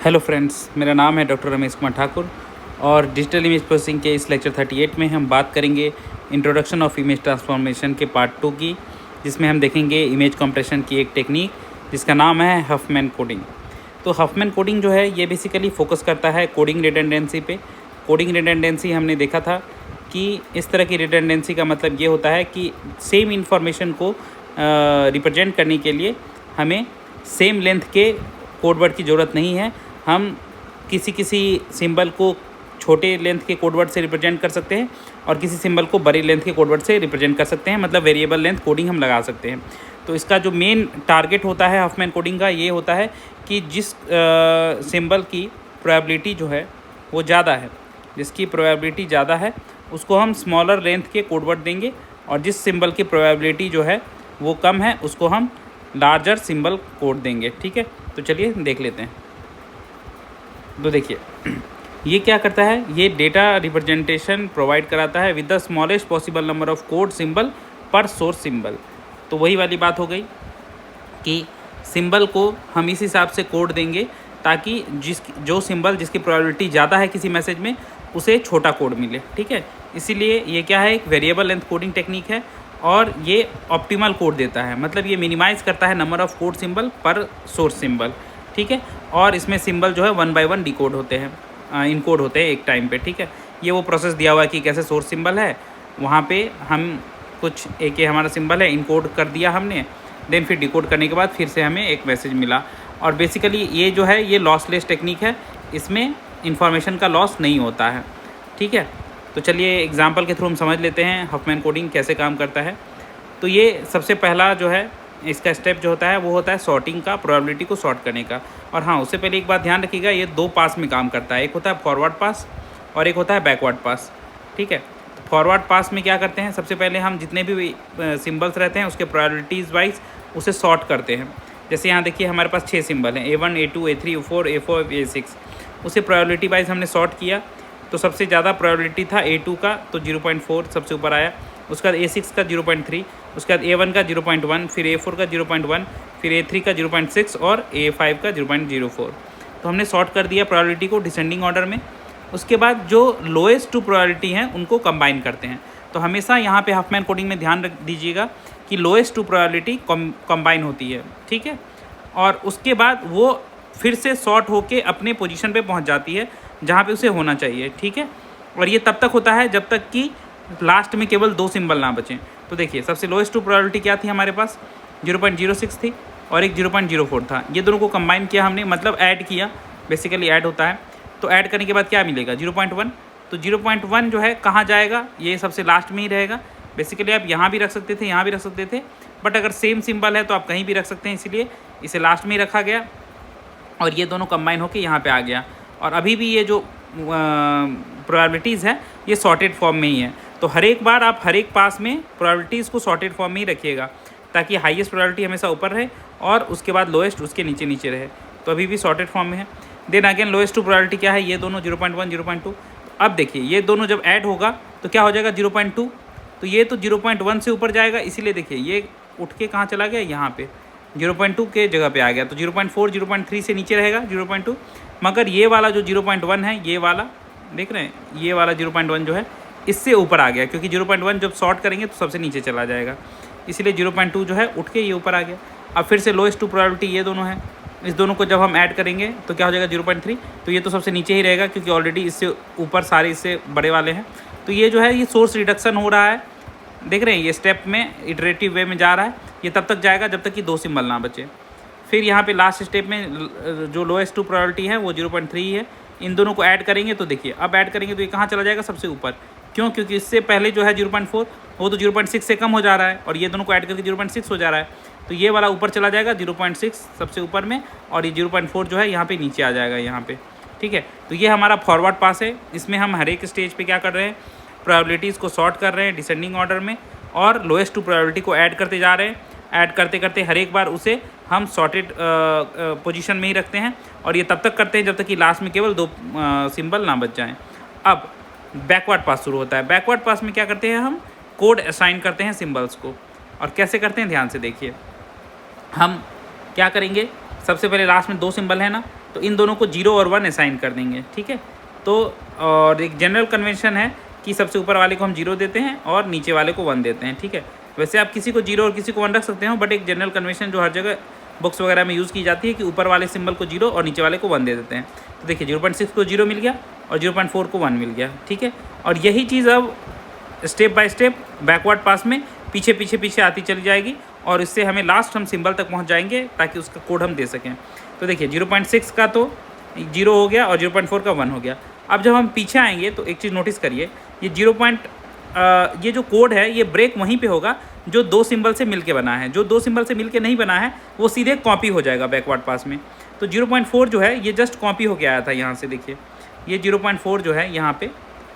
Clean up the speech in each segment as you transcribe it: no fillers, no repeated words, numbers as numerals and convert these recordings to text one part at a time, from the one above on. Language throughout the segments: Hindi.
हेलो फ्रेंड्स, मेरा नाम है डॉक्टर रमेश कुमार ठाकुर और डिजिटल इमेज प्रोसेसिंग के इस लेक्चर 38 में हम बात करेंगे इंट्रोडक्शन ऑफ इमेज ट्रांसफॉर्मेशन के पार्ट 2 की, जिसमें हम देखेंगे इमेज कंप्रेशन की एक टेक्निक जिसका नाम है हफमैन कोडिंग। तो हफमैन कोडिंग जो है ये बेसिकली फोकस करता है कोडिंग रिडंडेंसी पे। कोडिंग रिडंडेंसी हमने देखा था कि इस तरह की रिडंडेंसी का मतलब ये होता है कि सेम इन्फॉर्मेशन को रिप्रेजेंट करने के लिए हमें सेम लेंथ के कोड वर्ड की ज़रूरत नहीं है। हम किसी सिंबल को छोटे लेंथ के कोड वर्ड से रिप्रेजेंट कर सकते हैं और किसी सिंबल को बड़े लेंथ के कोड वर्ड से रिप्रेजेंट कर सकते हैं, मतलब वेरिएबल लेंथ कोडिंग हम लगा सकते हैं। तो इसका जो मेन टारगेट होता है हफमैन कोडिंग का ये होता है कि जिस सिंबल की प्रोबेबिलिटी जो है वो ज़्यादा है, जिसकी प्रोबेबिलिटी ज़्यादा है उसको हम स्मॉलर लेंथ के कोड वर्ड देंगे, और जिस सिंबल की प्रोबेबिलिटी जो है वो कम है उसको हम लार्जर सिंबल कोड देंगे। ठीक है, तो चलिए देख लेते हैं। तो देखिए ये क्या करता है, ये डेटा रिप्रेजेंटेशन प्रोवाइड कराता है with the smallest possible number of code symbol पर सोर्स सिंबल। तो वही वाली बात हो गई कि सिंबल को हम इस हिसाब से कोड देंगे ताकि जो सिंबल जिसकी प्रोबेबिलिटी ज़्यादा है किसी मैसेज में उसे छोटा कोड मिले। ठीक है, इसीलिए ये क्या है, एक वेरिएबल लेंथ कोडिंग टेक्निक है और ये ऑप्टिमल कोड देता है, मतलब ये मिनिमाइज़ करता है नंबर ऑफ़ कोड सिंबल पर सोर्स सिंबल। ठीक है, और इसमें सिंबल जो है 1 बाय 1 डिकोड होते हैं, इनकोड होते हैं एक टाइम पे। ठीक है, ये वो प्रोसेस दिया हुआ है कि कैसे सोर्स सिंबल है वहाँ पे हम कुछ एक हमारा सिंबल है इनकोड कर दिया हमने, देन फिर डिकोड करने के बाद फिर से हमें एक मैसेज मिला। और बेसिकली ये जो है ये लॉसलेस टेक्निक है, इसमें इंफॉर्मेशन का लॉस नहीं होता है। ठीक है, तो चलिए एग्जांपल के थ्रू हम समझ लेते हैं हफमैन कोडिंग कैसे काम करता है। तो ये सबसे पहला जो है इसका स्टेप जो होता है वो होता है सॉर्टिंग का, प्रोबेबिलिटी को सॉर्ट करने का। और हाँ, उससे पहले एक बात ध्यान रखिएगा, ये 2 पास में काम करता है, एक होता है फॉरवर्ड पास और एक होता है बैकवर्ड पास। ठीक है, तो फॉरवर्ड पास में क्या करते हैं, सबसे पहले हम जितने भी सिम्बल्स रहते हैं उसके प्रोबेबिलिटीज़ वाइज उसे सॉर्ट करते हैं। जैसे यहाँ देखिए हमारे पास 6 सिंबल हैं, A1 A2 A3 A4 A4 A6, उसे प्रोबेबिलिटी वाइज हमने सॉर्ट किया। तो सबसे ज़्यादा प्रोबेबिलिटी था A2 का, तो 0.4 सबसे ऊपर आया। उसके बाद A6 का 0.3, उसके बाद A1 का 0.1, फिर A4 का 0.1, फिर A3 का 0.6 और A5 का 0.04। तो हमने सॉर्ट कर दिया प्रोबेबिलिटी को डिसेंडिंग ऑर्डर में। उसके बाद जो लोएस्ट 2 प्रोबेबिलिटी हैं उनको कंबाइन करते हैं। तो हमेशा यहाँ पे हफमैन कोडिंग में ध्यान रख दीजिएगा कि लोएस्ट 2 प्रोबेबिलिटी कंबाइन होती है। ठीक है, और उसके बाद वो फिर से सॉर्ट होके अपने पोजीशन पे पहुँच जाती है जहाँ पे उसे होना चाहिए। ठीक है, और ये तब तक होता है जब तक कि लास्ट में केवल 2 सिंबल ना बचें। तो देखिए सबसे लोएस्ट 2 प्रोबेबिलिटी क्या थी हमारे पास, 0.06 थी और एक 0.04 था। ये दोनों को कंबाइन किया हमने, मतलब ऐड किया, बेसिकली ऐड होता है। तो ऐड करने के बाद क्या मिलेगा, 0.1। तो 0.1 जो है कहाँ जाएगा, ये सबसे लास्ट में ही रहेगा। बेसिकली आप यहाँ भी रख सकते थे, यहाँ भी रख सकते थे, बट अगर सेम सिंबल है तो आप कहीं भी रख सकते हैं, इसलिए इसे लास्ट में ही रखा गया और ये दोनों कंबाइन होकर यहाँ पर आ गया। और अभी भी ये जो प्रोबेबिलिटीज़ है ये सॉर्टेड फॉर्म में ही है। तो हर एक बार आप हर एक पास में प्रोबेबिलिटीज़ को सॉर्टेड फॉर्म में ही रखिएगा ताकि हाईएस्ट प्रोबेबिलिटी हमेशा ऊपर रहे और उसके बाद लोएस्ट उसके नीचे नीचे रहे। तो अभी भी सॉर्टेड फॉर्म में है। देन अगेन लोएस्ट 2 प्रोबेबिलिटी क्या है, ये दोनों 0.1 0.2। अब देखिए ये दोनों जब ऐड होगा तो क्या हो जाएगा 0.2। तो ये तो 0.1 से ऊपर जाएगा, इसीलिए देखिए ये उठ के कहाँ चला गया, यहाँ पे 0.2 के जगह पे आ गया। तो 0.4 0.3 से नीचे रहेगा 0.2। मगर ये वाला जो 0.1 है, ये वाला देख रहे हैं, ये वाला 0.1 जो है इससे ऊपर आ गया, क्योंकि 0.1 जब सॉर्ट करेंगे तो सबसे नीचे चला जाएगा, इसलिए 0.2 जो है उठ के ये ऊपर आ गया। अब फिर से लोएस्ट 2 प्रोबेबिलिटी ये दोनों हैं, इस दोनों को जब हम ऐड करेंगे तो क्या हो जाएगा 0.3। तो ये तो सबसे नीचे ही रहेगा क्योंकि ऑलरेडी इससे ऊपर सारे इससे बड़े वाले हैं। तो ये जो है ये सोर्स रिडक्शन हो रहा है, देख रहे हैं, ये स्टेप में इटरेटिव वे में जा रहा है। ये तब तक जाएगा जब तक कि 2 सिंबल ना बचे। फिर यहाँ पे लास्ट स्टेप में जो लोएस्ट 2 प्रोबेबिलिटी है वो 0.3 है। इन दोनों को ऐड करेंगे तो देखिए अब ऐड करेंगे तो ये कहाँ चला जाएगा, सबसे ऊपर। क्यों, क्योंकि इससे पहले जो है 0.4 वो तो 0.6 से कम हो जा रहा है और ये दोनों को ऐड करके 0.6 हो जा रहा है। तो ये वाला ऊपर चला जाएगा 0.6 सबसे ऊपर में, और ये 0.4 जो है यहाँ पे नीचे आ जाएगा यहाँ पे। ठीक है, तो ये हमारा फॉरवर्ड पास है। इसमें हम हर एक स्टेज पे क्या कर रहे हैं, प्रोबेबिलिटीज़ को सॉर्ट कर रहे हैं डिसेंडिंग ऑर्डर में और लोएस्ट 2 प्रोबेबिलिटी को ऐड करते जा रहे हैं। ऐड करते करते हर एक बार उसे हम सॉर्टेड पोजीशन में ही रखते हैं और ये तब तक करते हैं जब तक कि लास्ट में केवल 2 सिंबल ना बच जाएं। अब बैकवर्ड पास शुरू होता है। बैकवर्ड पास में क्या करते हैं, हम कोड असाइन करते हैं सिंबल्स को। और कैसे करते हैं ध्यान से देखिए। हम क्या करेंगे, सबसे पहले लास्ट में 2 सिंबल है ना, तो इन दोनों को 0 और 1 असाइन कर देंगे, ठीक है। तो और एक जनरल कन्वेंशन है कि सबसे ऊपर वाले को हम 0 देते हैं और नीचे वाले को 1 देते हैं, ठीक है। वैसे आप किसी को 0 और किसी को 1 रख सकते हो, बट एक जनरल कन्वेंशन जो हर जगह बुक्स वगैरह में यूज़ की जाती है कि ऊपर वाले सिंबल को 0 और नीचे वाले को 1 दे देते हैं। तो देखिए 0.6 को 0 मिल गया और 0.4 को 1 मिल गया, ठीक है। और यही चीज़ अब स्टेप बाय स्टेप बैकवर्ड पास में पीछे पीछे पीछे आती चली जाएगी और इससे हमें लास्ट हम सिंबल तक पहुंच जाएंगे ताकि उसका कोड हम दे सकें। तो देखिए 0.6 का तो 0 हो गया और 0.4 का 1 हो गया। अब जब हम पीछे आएंगे तो एक चीज़ नोटिस करिए, ये ये जो कोड है ये ब्रेक वहीं पे होगा जो 2 सिंबल से मिलके बना है। जो 2 सिंबल से मिलके नहीं बना है वो सीधे कॉपी हो जाएगा बैकवर्ड पास में। तो 0.4 जो है ये जस्ट कॉपी होके आया था यहाँ से, देखिए ये 0.4 जो है यहाँ पे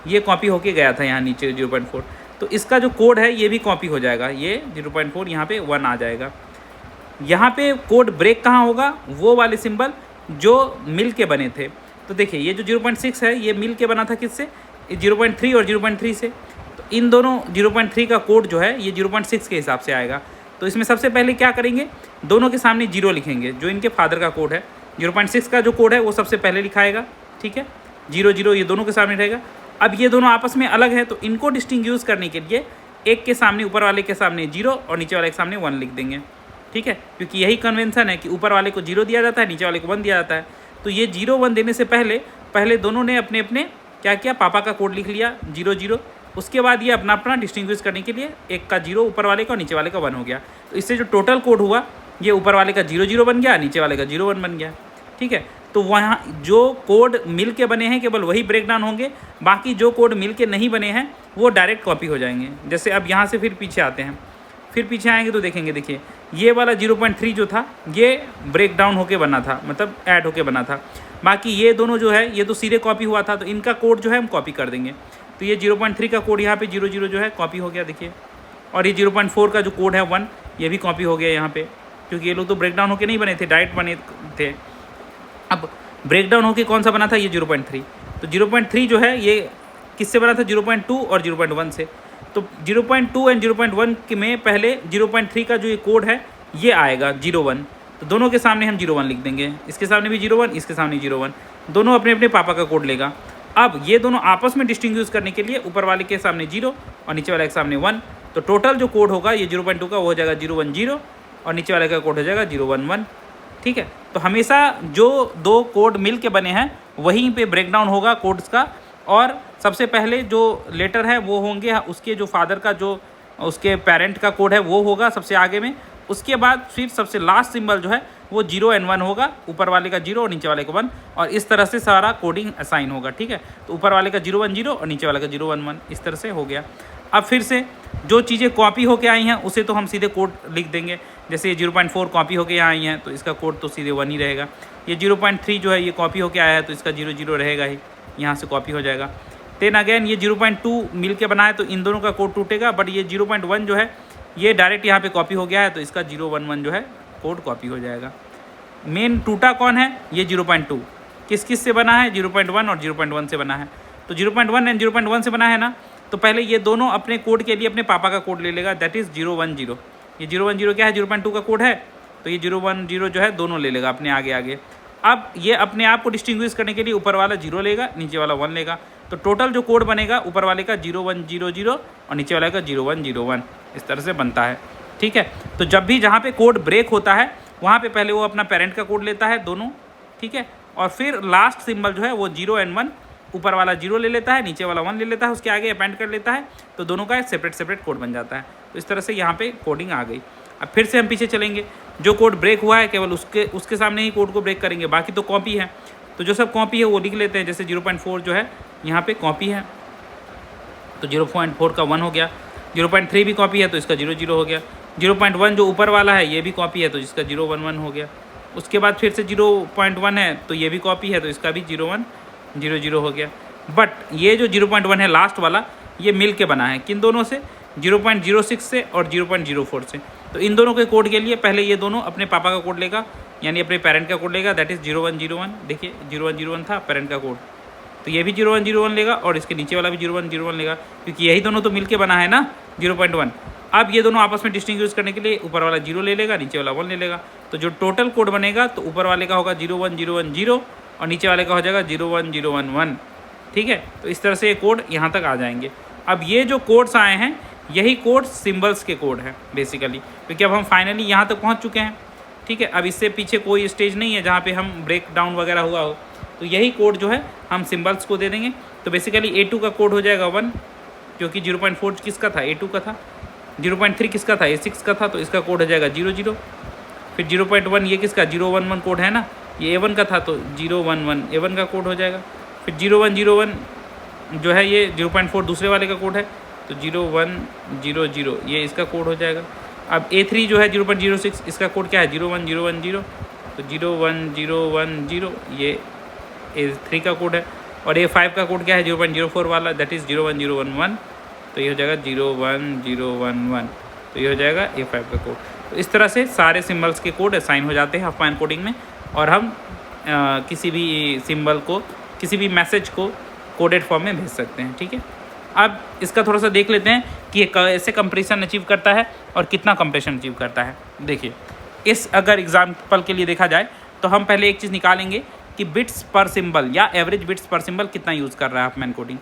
ये कॉपी होके गया था यहाँ नीचे 0.4। तो इसका जो कोड है ये भी कॉपी हो जाएगा, ये 0.4 यहाँ पे 1 आ जाएगा। यहाँ पे कोड ब्रेक कहाँ होगा, वो वाले सिंबल जो मिल के बने थे। तो देखिए ये जो 0.6 है ये मिल के बना था किससे, 0.3 और 0.3 से। तो इन दोनों 0.3 का कोड जो है ये 0.6 के हिसाब से आएगा। तो इसमें सबसे पहले क्या करेंगे, दोनों के सामने 0 लिखेंगे, जो इनके फादर का कोड है। 0.6 का जो कोड है वो सबसे पहले लिखाएगा, ठीक है, 0 0 ये दोनों के सामने रहेगा। अब ये दोनों आपस में अलग है तो इनको डिस्टिंग्विश करने के लिए एक के सामने ऊपर वाले के सामने 0 और नीचे वाले के सामने 1 लिख देंगे, ठीक है, क्योंकि यही कन्वेंशन है कि ऊपर वाले को 0 दिया जाता है, नीचे वाले को 1 दिया जाता है। तो ये 0 1 देने से पहले दोनों ने अपने अपने क्या किया, पापा का कोड लिख लिया 0 0। उसके बाद ये अपना अपना डिस्टिंग्विश करने के लिए एक का 0 ऊपर वाले का और नीचे वाले का 1 हो गया। तो इससे जो टोटल कोड हुआ ये ऊपर वाले का 0 0 बन गया, नीचे वाले का 0 1 बन गया, ठीक है। तो वहाँ जो कोड मिल के बने हैं केवल वही ब्रेक डाउन होंगे, बाकी जो कोड मिल के नहीं बने हैं वो डायरेक्ट कॉपी हो जाएंगे। जैसे अब यहाँ से फिर पीछे आते हैं, फिर पीछे आएंगे तो देखेंगे, देखिए ये वाला 0.3 जो था ये ब्रेक डाउन होके बना था, मतलब ऐड होके बना था। बाकी ये दोनों जो है ये तो सीधे कॉपी हुआ था, तो इनका कोड जो है हम कॉपी कर देंगे। तो ये 0.3 का कोड यहाँ पे 0 0 जो है कॉपी हो गया, देखिए। और ये 0.4 का जो कोड है 1 ये भी कॉपी हो गया यहाँ पे, क्योंकि ये लोग तो ब्रेक डाउन होके नहीं बने थे, डायरेक्ट बने थे। अब ब्रेक डाउन होके कौन सा बना था, ये 0.3। तो 0.3 जो है ये किससे बना था, 0.2 और 0.1 से। तो 0.2 एंड 0.1 में पहले 0.3 का जो ये कोड है ये आएगा 0 1। तो दोनों के सामने हम 0 1 लिख देंगे, इसके सामने भी 0 1, इसके सामने 0 1, दोनों अपने अपने पापा का कोड लेगा। अब ये दोनों आपस में डिस्टिंग्विश करने के लिए ऊपर वाले के सामने 0 और नीचे वाले के सामने 1। तो टोटल जो कोड होगा ये 0.2 का वो हो जाएगा 0 1 0 और नीचे वाले का कोड हो जाएगा 0 1 1, ठीक है। तो हमेशा जो 2 कोड मिल के बने हैं वहीं पे ब्रेकडाउन होगा कोड्स का, और सबसे पहले जो लेटर है वो होंगे उसके जो फादर का जो उसके पेरेंट का कोड है वो होगा सबसे आगे में। उसके बाद फिर सबसे लास्ट सिंबल जो है वो 0 and 1 होगा, ऊपर वाले का 0 और नीचे वाले का 1, और इस तरह से सारा कोडिंग असाइन होगा, ठीक है। तो ऊपर वाले का 0 1 0 और नीचे वाले का 0 1 1, इस तरह से हो गया। अब फिर से जो चीज़ें कॉपी होके आई हैं उसे तो हम सीधे कोड लिख देंगे। जैसे ये 0.4 कॉपी होके यहाँ आई हैं तो इसका कोड तो सीधे 1 ही रहेगा। ये 0.3 जो है ये कॉपी होके आया है तो इसका 0 0 रहेगा ही, यहाँ से कॉपी हो जाएगा। देन अगेन ये 0.2 मिल के बना है तो इन दोनों का कोड टूटेगा, बट ये 0.1 जो है ये डायरेक्ट यहाँ पे कॉपी हो गया है तो इसका 0 1 1 जो है कोड कॉपी हो जाएगा। मेन टूटा कौन है, ये 0.2 किस किस से बना है, 0.1 और 0.1 से बना है। तो 0.1 एंड 0.1 से बना है ना, तो पहले ये दोनों अपने कोड के लिए अपने पापा का कोड ले लेगा, दैट इज़ 0 1 0। ये 0 1 0 क्या है, 0.2 का कोड है, तो ये 0 1 0 जो है दोनों ले लेगा अपने आगे आगे। अब ये अपने आप को डिस्टिंग्विश करने के लिए ऊपर वाला 0 लेगा, नीचे वाला 1 लेगा, तो टोटल जो कोड बनेगा ऊपर वाले का 0 1 0 0 और नीचे वाले का 0 1 0 1, इस तरह से बनता है, ठीक है। तो जब भी जहाँ पे कोड ब्रेक होता है वहाँ पे पहले वो अपना पेरेंट का कोड लेता है दोनों, ठीक है, और फिर लास्ट सिंबल जो है वो 0 and 1, ऊपर वाला 0 ले लेता है, नीचे वाला 1 ले लेता है, उसके आगे अपेंड कर लेता है, तो दोनों का एक सेपरेट कोड बन जाता है। तो इस तरह से यहाँ पे कोडिंग आ गई। अब फिर से हम पीछे चलेंगे, जो कोड ब्रेक हुआ है केवल उसके सामने ही कोड को ब्रेक करेंगे, बाकी तो कॉपी है, तो जो सब कॉपी है वो लिख लेते हैं। जैसे 0.4 जो है यहाँ पे कॉपी है तो 0.4 का 1 हो गया, 0.3 भी कॉपी है तो इसका 0 0 हो गया, 0.1 जो ऊपर वाला है ये भी कॉपी है तो इसका 0 1 1 हो गया। उसके बाद फिर से 0.1 है तो ये भी कॉपी है तो इसका भी 0 1 0 0 हो गया। बट ये जो 0.1 है लास्ट वाला ये मिल के बना है किन दोनों से, 0.06 से और 0.04 से। तो इन दोनों के कोड के लिए पहले ये दोनों अपने पापा का कोड लेगा, यानी अपने पेरेंट का कोड लेगा, दैट इज़ 0 1 0 1। देखिए 0 1 0 1 था पेरेंट का कोड, तो ये भी 0 1 0 1 लेगा और इसके नीचे वाला भी 0 1 0 1 लेगा, क्योंकि यही दोनों तो मिलके बना है ना 0.1। अब ये दोनों आपस में डिस्टिंग्विश करने के लिए ऊपर वाला 0 ले लेगा, नीचे वाला 1 ले लेगा, तो जो टोटल कोड बनेगा तो ऊपर वाले का होगा 01010 और नीचे वाले का हो जाएगा 01011। ठीक है, तो इस तरह से ये कोड यहाँ तक आ जाएंगे। अब ये जो कोड्स आए हैं यही कोड सिम्बल्स के कोड हैं बेसिकली, क्योंकि अब हम फाइनली यहाँ तक पहुँच चुके हैं। ठीक है, अब इससे पीछे कोई स्टेज नहीं है जहाँ पे हम ब्रेक डाउन वगैरह हुआ हो, तो यही कोड जो है हम सिम्बल्स को दे देंगे। तो बेसिकली A2 का कोड हो जाएगा 1, क्योंकि 0.4 किसका था, A2 का था। 0.3 किसका था, A6 का था, तो इसका कोड हो जाएगा 00। फिर 0.1 ये किसका 011 कोड है ना, ये A1 का था, तो 011 A1 का कोड हो जाएगा। फिर 0101 जो है ये 0.4 दूसरे वाले का कोड है, तो 0100 ये इसका कोड हो जाएगा। अब A3 जो है 0.06 इसका कोड क्या है 01010, तो 01010 ये A3 का कोड है। और A5 का कोड क्या है 0.04 वाला, दैट इज़ 01011, तो ये हो जाएगा 01011, तो ये हो जाएगा A5 का कोड। तो इस तरह से सारे सिम्बल्स के कोड असाइन हो जाते हैं हफमैन कोडिंग में, और हम किसी भी सिंबल को, किसी भी मैसेज को कोडेड फॉर्म में भेज सकते हैं। ठीक है, अब इसका थोड़ा सा देख लेते हैं कि ये कैसे कंप्रेशन अचीव करता है और कितना कंप्रेशन अचीव करता है। देखिए, इस अगर एग्जाम्पल के लिए देखा जाए तो हम पहले एक चीज़ निकालेंगे कि बिट्स पर सिंबल या एवरेज बिट्स पर सिंबल कितना यूज़ कर रहा है हफमैन कोडिंग।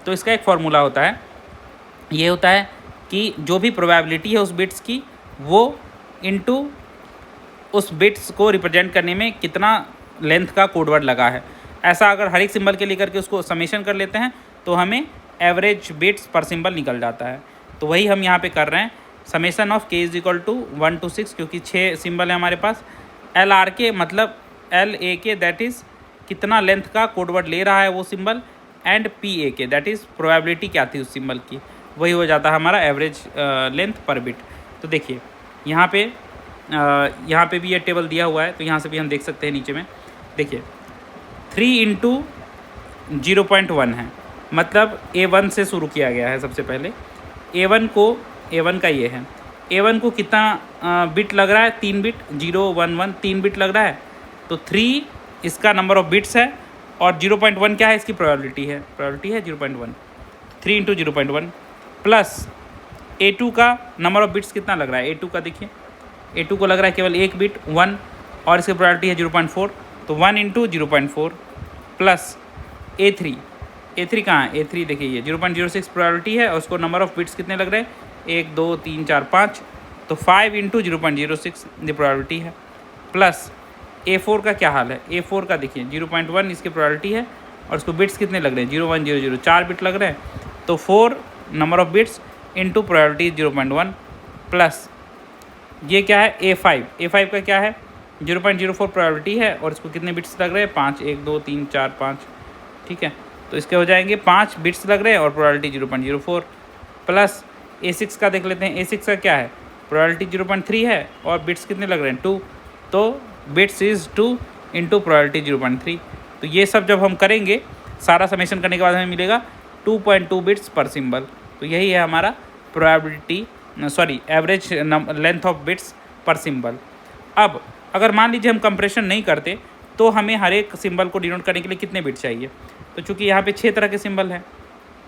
तो इसका एक फार्मूला होता है, ये होता है कि जो भी प्रोबेबिलिटी है उस बिट्स की, वो इनटू उस बिट्स को रिप्रेजेंट करने में कितना लेंथ का कोडवर्ड लगा है। ऐसा अगर हर एक सिंबल के लिए करके उसको समेशन कर लेते हैं तो हमें एवरेज बिट्स पर सिंबल निकल जाता है। तो वही हम यहाँ पे कर रहे हैं, समेशन ऑफ k = 1 to 6, क्योंकि 6 सिंबल है हमारे पास। LRK मतलब LAK दैट इज़ कितना लेंथ का कोडवर्ड ले रहा है वो symbol, and PAK that is probability क्या थी उस सिंबल की, वही हो जाता है हमारा एवरेज लेंथ पर बिट। तो देखिए यहाँ पे भी ये टेबल दिया हुआ है, तो यहाँ से भी हम देख सकते हैं नीचे में। देखिए 3 × 0.1 है, मतलब A1 से शुरू किया गया है सबसे पहले। A1 का ये है, A1 को कितना बिट लग रहा है, 3 बिट, 0 1 1 3 बिट लग रहा है, तो 3 इसका नंबर ऑफ बिट्स है, और 0.1 क्या है, इसकी प्रोबेबिलिटी है 0.1। 3 × 0.1 प्लस A2 का नंबर ऑफ बिट्स कितना लग रहा है, A2 का देखिए, A2 को लग रहा है केवल 1 बिट 1, और इसकी प्रोबेबिलिटी है 0.4, तो 1 × 0.4 प्लस A3 कहाँ है, A3 देखिए ये 0.06 प्रोबेबिलिटी है, और उसको नंबर ऑफ बिट्स कितने लग रहे हैं 1 2 3 4 5, तो 5 × 0.06 ये प्रोबेबिलिटी है। प्लस A4 का क्या हाल है, A4 का देखिए 0.1 इसकी प्रोबेबिलिटी है, और उसको बिट्स कितने लग रहे हैं 0 1 0 0 4 बिट लग रहे हैं, तो 4 number of bits into probability 0.1 plus ये क्या है A5 का क्या है 0.04 प्रोबेबिलिटी है, और इसको कितने बिट्स लग रहे हैं 5 1 2 3 4 5। ठीक है, तो इसके हो जाएंगे 5 बिट्स लग रहे हैं और प्रोबेबिलिटी 0.04 प्लस A6 का देख लेते हैं। A6 का क्या है, प्रोबेबिलिटी 0.3 है और बिट्स कितने लग रहे हैं 2, तो बिट्स इज़ 2 इंटू प्रोबेबिलिटी 0.3। तो ये सब जब हम करेंगे, सारा समेशन करने के बाद हमें मिलेगा 2.2 बिट्स पर सिंबल। तो यही है हमारा probability average length of bits पर सिंबल। अब अगर मान लीजिए हम कंप्रेशन नहीं करते तो हमें हर एक सिंबल को डिनोट करने के लिए कितने बिट चाहिए, तो चूंकि यहाँ पे 6 तरह के सिंबल हैं,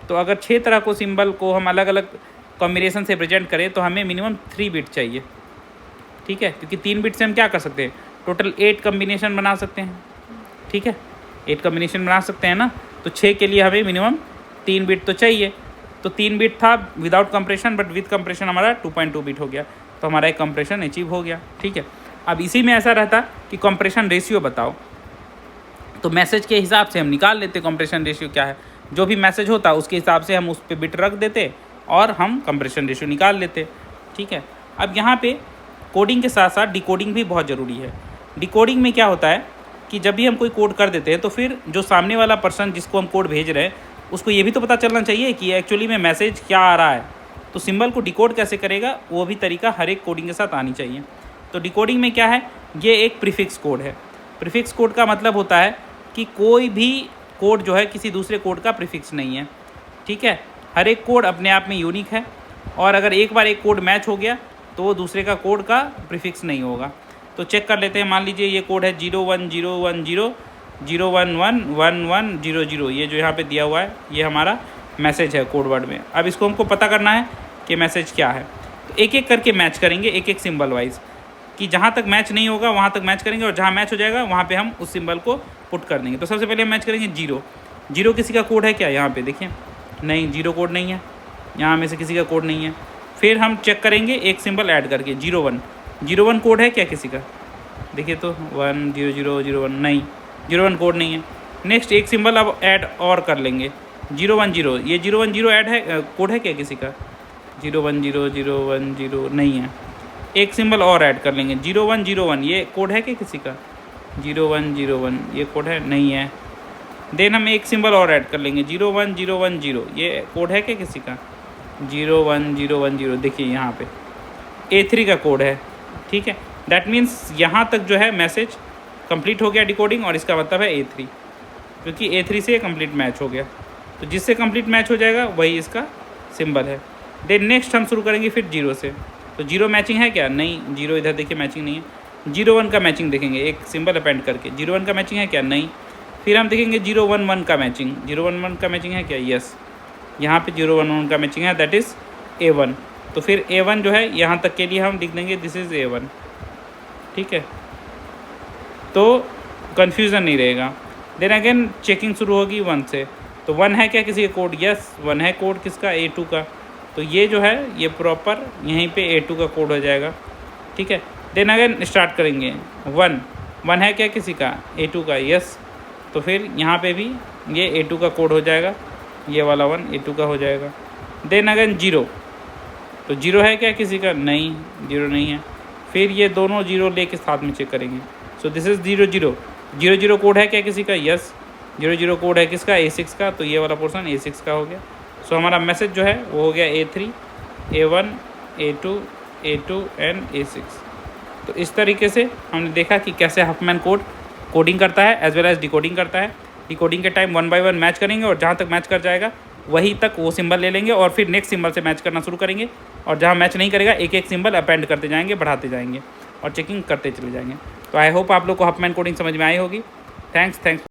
तो अगर 6 तरह को सिंबल को हम अलग अलग कॉम्बिनेशन से प्रेजेंट करें तो हमें मिनिमम 3 बिट चाहिए। ठीक है, क्योंकि 3 बिट से हम क्या कर सकते हैं, टोटल 8 कम्बिनेशन बना सकते हैं। ठीक है, 8 कम्बिनेशन बना सकते हैं ना, तो 6 के लिए हमें मिनिमम 3 बिट तो चाहिए। तो 3 बिट था without compression, but with compression हमारा 2.2 बिट हो गया, तो हमारा एक कंप्रेशन अचीव हो गया। ठीक है, अब इसी में ऐसा रहता कि कंप्रेशन रेशियो बताओ, तो मैसेज के हिसाब से हम निकाल लेते कंप्रेशन रेशियो क्या है, जो भी मैसेज होता उसके हिसाब से हम उस पर बिट रख देते और हम कंप्रेशन रेशियो निकाल लेते। ठीक है, अब यहाँ पे कोडिंग के साथ साथ डिकोडिंग भी बहुत ज़रूरी है। डिकोडिंग में क्या होता है कि जब भी हम कोई कोड कर देते हैं तो फिर जो सामने वाला पर्सन जिसको हम कोड भेज रहे हैं उसको ये भी तो पता चलना चाहिए कि एक्चुअली में मैसेज क्या आ रहा है, तो सिंबल को डिकोड कैसे करेगा वो भी तरीका हर एक कोडिंग के साथ आनी चाहिए। तो डिकोडिंग में क्या है, ये एक प्रीफिक्स कोड है। प्रीफिक्स कोड का मतलब होता है कि कोई भी कोड जो है किसी दूसरे कोड का प्रीफिक्स नहीं है। ठीक है, हर एक कोड अपने आप में यूनिक है, और अगर एक बार एक कोड मैच हो गया तो वो दूसरे का कोड का प्रीफिक्स नहीं होगा। तो चेक कर लेते हैं, मान लीजिए ये कोड है 01010 0111100, ये जो यहाँ पे दिया हुआ है ये हमारा मैसेज है कोड वर्ड में। अब इसको हमको पता करना है कि मैसेज क्या है। एक एक करके मैच करेंगे, एक एक सिंबल वाइज, कि जहाँ तक मैच नहीं होगा वहाँ तक मैच करेंगे और जहाँ मैच हो जाएगा वहाँ पे हम उस सिंबल को पुट कर देंगे। तो सबसे पहले हम मैच करेंगे जीरो। जीरो किसी का कोड है क्या यहाँ पे देखिए, नहीं जीरो कोड नहीं है, यहाँ में से किसी का कोड नहीं है। फिर हम चेक करेंगे एक सिंबल ऐड करके, 01। 01 कोड है क्या किसी का, देखिए तो 1 0 0 0 1, नहीं 01 कोड नहीं है। नेक्स्ट एक सिंबल अब ऐड और कर लेंगे, 010। ये 010 ऐड है, कोड है क्या किसी का, 010 010 नहीं है। एक सिंबल और ऐड कर लेंगे, 0101, ये कोड है क्या किसी का, 0101, ये कोड है नहीं है। देन हम एक सिंबल और ऐड कर लेंगे, 01010, ये कोड है क्या किसी का, 01010, देखिए यहाँ पे A3 का कोड है। ठीक है, दैट मीन्स यहाँ तक जो है मैसेज कंप्लीट हो गया डिकोडिंग, और इसका मतलब है A3, क्योंकि A3 से कंप्लीट मैच हो गया। तो जिससे कंप्लीट मैच हो जाएगा वही इसका सिंबल है। देन नेक्स्ट हम शुरू करेंगे फिर 0 से। तो 0 मैचिंग है क्या, नहीं 0 इधर देखिए मैचिंग नहीं है। 01 का मैचिंग देखेंगे, एक सिंबल अपेंड करके, 01 का मैचिंग है क्या, नहीं। फिर हम देखेंगे 011 का मैचिंग, 011 का मैचिंग है क्या, यस, यहाँ पे 011 का मैचिंग है, दैट इज़ A1। तो फिर A1 जो है यहाँ तक के लिए हम लिख देंगे दिस इज़ A1। ठीक है, तो कन्फ्यूज़न नहीं रहेगा। देन अगेन चेकिंग शुरू होगी 1 से। तो 1 है क्या किसी का कोड, यस 1 है कोड किसका, A2 का। तो ये जो है ये प्रॉपर यहीं पे A2 का कोड हो जाएगा। ठीक है, देन अगेन स्टार्ट करेंगे 1 है क्या किसी का, A2 का, यस। तो फिर यहाँ पे भी ये A2 का कोड हो जाएगा, ये वाला 1 A2 का हो जाएगा। देन अगेन 0, तो 0 है क्या किसी का, नहीं 0 नहीं है। फिर ये दोनों 0 लेके साथ में चेक करेंगे। सो दिस इज़ 00 कोड है क्या किसी का, यस 00 कोड है किसका, A6 का। तो ये वाला पोर्शन A6 का हो गया। सो हमारा मैसेज जो है वो हो गया A3, A1, A2 and A6। तो इस तरीके से हमने देखा कि कैसे हफमैन कोडिंग करता है एज वेल एज डिकोडिंग करता है। डिकोडिंग के टाइम 1 बाय 1 मैच करेंगे और जहाँ तक मैच कर जाएगा वहीं तक वो सिंबल ले लेंगे और फिर नेक्स्ट सिंबल से मैच करना शुरू करेंगे, और जहाँ मैच नहीं करेगा एक एक सिंबल अपेंड करते जाएंगे, बढ़ाते जाएंगे और चेकिंग करते चले जाएंगे। तो आई होप आप लोग को हफमैन कोडिंग समझ में आई होगी। थैंक्स।